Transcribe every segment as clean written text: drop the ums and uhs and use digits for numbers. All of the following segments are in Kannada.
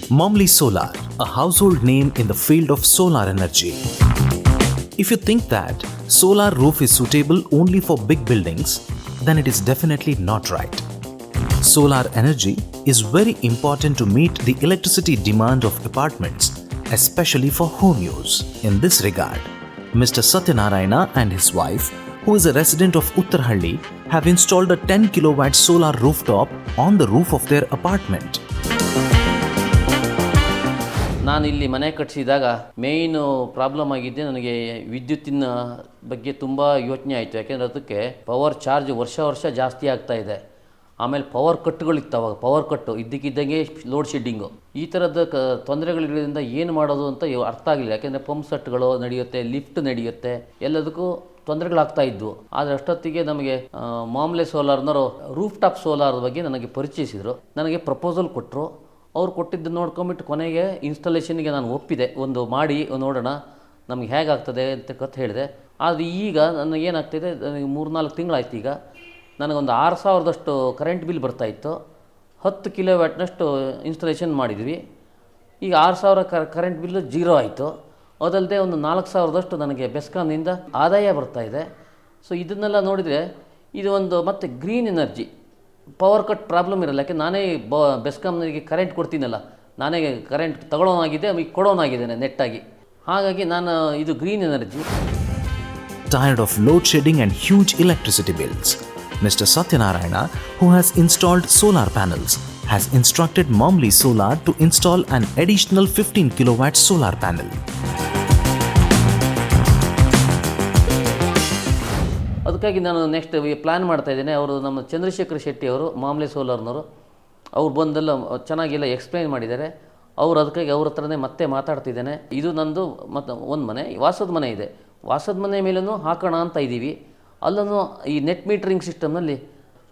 Momly Solar, a household name in the field of solar energy. If you think that solar roof is suitable only for big buildings, then it is definitely not right. Solar energy is very important to meet the electricity demand of apartments, especially for home use. In this regard, Mr. Satyanarayana and his wife, who is a resident of Uttarhalli, have installed a 10 kilowatt solar rooftop on the roof of their apartment. ನಾನು ಇಲ್ಲಿ ಮನೆ ಕಟ್ಟಿಸಿದಾಗ ಮೇಯ್ನು ಪ್ರಾಬ್ಲಮ್ ಆಗಿದ್ದೆ, ನನಗೆ ವಿದ್ಯುತ್ತಿನ ಬಗ್ಗೆ ತುಂಬ ಯೋಚನೆ ಆಯಿತು. ಯಾಕೆಂದರೆ ಅದಕ್ಕೆ ಪವರ್ ಚಾರ್ಜ್ ವರ್ಷ ಜಾಸ್ತಿ ಆಗ್ತಾ ಇದೆ. ಆಮೇಲೆ ಪವರ್ ಕಟ್ಟುಗಳಿತ್ತು, ಅವಾಗ ಪವರ್ ಕಟ್ಟು ಇದ್ದಕ್ಕಿದ್ದಂಗೆ ಲೋಡ್ ಶೆಡ್ಡಿಂಗು, ಈ ಥರದ ತೊಂದರೆಗಳಿರೋದ್ರಿಂದ ಏನು ಮಾಡೋದು ಅಂತ ಅರ್ಥ ಆಗಲಿಲ್ಲ. ಯಾಕೆಂದರೆ ಪಂಪ್ ಸೆಟ್ಗಳು ನಡೆಯುತ್ತೆ, ಲಿಫ್ಟ್ ನಡೆಯುತ್ತೆ, ಎಲ್ಲದಕ್ಕೂ ತೊಂದರೆಗಳಾಗ್ತಾ ಇದ್ವು. ಆದರೆ ಅಷ್ಟೊತ್ತಿಗೆ ನಮಗೆ ಮಾಮ್ಲೆ ಸೋಲಾರ್ನವರು ರೂಫ್ ಟಾಪ್ ಸೋಲಾರ್ ಬಗ್ಗೆ ನನಗೆ ಪರಿಚಯಿಸಿದರು. ನನಗೆ ಪ್ರಪೋಸಲ್ ಕೊಟ್ಟರು. ಅವ್ರು ಕೊಟ್ಟಿದ್ದು ನೋಡ್ಕೊಂಬಿಟ್ಟು ಕೊನೆಗೆ ಇನ್ಸ್ಟಾಲೇಷನ್ಗೆ ನಾನು ಒಪ್ಪಿದೆ. ಒಂದು ಮಾಡಿ ನೋಡೋಣ ನಮಗೆ ಹೇಗಾಗ್ತದೆ ಅಂತ ಹೇಳಿದೆ. ಆದರೆ ಈಗ ನನಗೇನಾಗ್ತಿದೆ, ನನಗೆ 3-4 ತಿಂಗಳಾಯ್ತು. ಈಗ ನನಗೊಂದು 6,000ದಷ್ಟು ಕರೆಂಟ್ ಬಿಲ್ ಬರ್ತಾಯಿತ್ತು. 10 ಕಿಲೋವ್ಯಾಟ್ನಷ್ಟು ಇನ್ಸ್ಟಾಲೇಷನ್ ಮಾಡಿದ್ವಿ. ಈಗ 6,000 ಕರೆಂಟ್ ಬಿಲ್ಲು ಜೀರೋ ಆಯಿತು. ಅದಲ್ಲದೆ ಒಂದು 4,000ದಷ್ಟು ನನಗೆ ಬೆಸ್ಕಾಮ್ನಿಂದ ಆದಾಯ ಬರ್ತಾಯಿದೆ. ಸೊ ಇದನ್ನೆಲ್ಲ ನೋಡಿದರೆ ಇದು ಒಂದು ಮತ್ತು green energy, power cut problem ಇರಲ್ಲ. ಯಾಕೆ ನಾನೇ ಬೆಸ್ಕಾಮ್ನವರಿಗೆ ಕರೆಂಟ್ ಕೊಡ್ತೀನಲ್ಲ, ನಾನೇ ಕರೆಂಟ್ ತಗೊಳ್ಳೋನಾಗಿದೆ, ಈಗ ಕೊಡೋನಾಗಿದ್ದೇನೆ ನೆಟ್ಟಾಗಿ. ಹಾಗಾಗಿ ನಾನು ಇದು green energy. Tired of load shedding and huge electricity bills, Mr. Satyanarayana, who has installed solar panels, has instructed Momly Solar to install an additional 15 kilowatt solar panel. ಅದಕ್ಕಾಗಿ ನಾನು ನೆಕ್ಸ್ಟ್ ಪ್ಲ್ಯಾನ್ ಮಾಡ್ತಾಯಿದ್ದೇನೆ. ಅವರು ನಮ್ಮ ಚಂದ್ರಶೇಖರ್ ಶೆಟ್ಟಿ ಅವರು, ಮಾಮ್ಲೆ ಸೋಲಾರ್ನವರು, ಅವ್ರು ಬಂದೆಲ್ಲ ಚೆನ್ನಾಗೆಲ್ಲ ಎಕ್ಸ್ಪ್ಲೈನ್ ಮಾಡಿದ್ದಾರೆ. ಅದಕ್ಕಾಗಿ ಅವ್ರ ಹತ್ರನೇ ಮತ್ತೆ ಮಾತಾಡ್ತಿದ್ದೇನೆ. ಇದು ನಂದು ಮತ್ತು ಒಂದು ಮನೆ, ವಾಸದ ಮನೆ ಇದೆ. ವಾಸದ ಮನೆ ಮೇಲೂ ಹಾಕೋಣ ಅಂತ ಇದ್ದೀವಿ. ಅಲ್ಲೂ ಈ ನೆಟ್ ಮೀಟ್ರಿಂಗ್ ಸಿಸ್ಟಮ್ನಲ್ಲಿ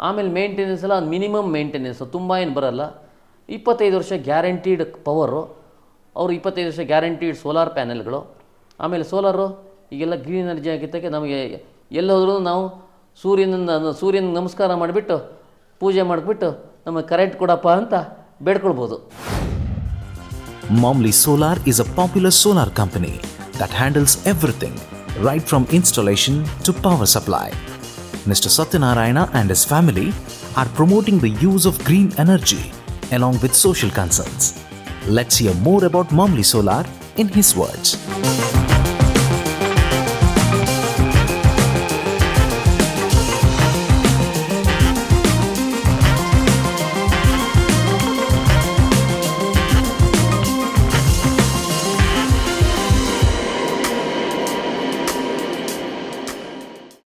ಆಮೇಲೆ ಮೇಂಟೆನೆನ್ಸ್ ಎಲ್ಲ ಮಿನಿಮಮ್ ಮೇಂಟೆನೆನ್ಸು ತುಂಬ ಏನು ಬರೋಲ್ಲ. 25 ವರ್ಷ ಗ್ಯಾರಂಟೀಡ್ ಪವರು, ಅವರು 25 ವರ್ಷ ಗ್ಯಾರಂಟೀಡ್ ಸೋಲಾರ್ ಪ್ಯಾನೆಲ್ಗಳು. ಆಮೇಲೆ ಸೋಲಾರು ಈಗೆಲ್ಲ ಗ್ರೀನ್ ಎನರ್ಜಿ ಆಗಿದ್ದಕ್ಕೆ ನಮಗೆ ಎಲ್ಲೋದ್ರೂ ನಾವು ಸೂರ್ಯನ ನಮಸ್ಕಾರ ಮಾಡಿಬಿಟ್ಟು ಪೂಜೆ ಮಾಡಿಬಿಟ್ಟು ನಮಗೆ ಕರೆಂಟ್ ಕೊಡಪ್ಪ ಅಂತ ಬೇಡ್ಕೊಳ್ಬೋದು. Momly Solar is a popular solar company that handles everything, right from installation to power supply. Mr. Satyanarayana and his family are promoting the use of green energy along with social concerns. Let's hear more about Momly Solar in his words.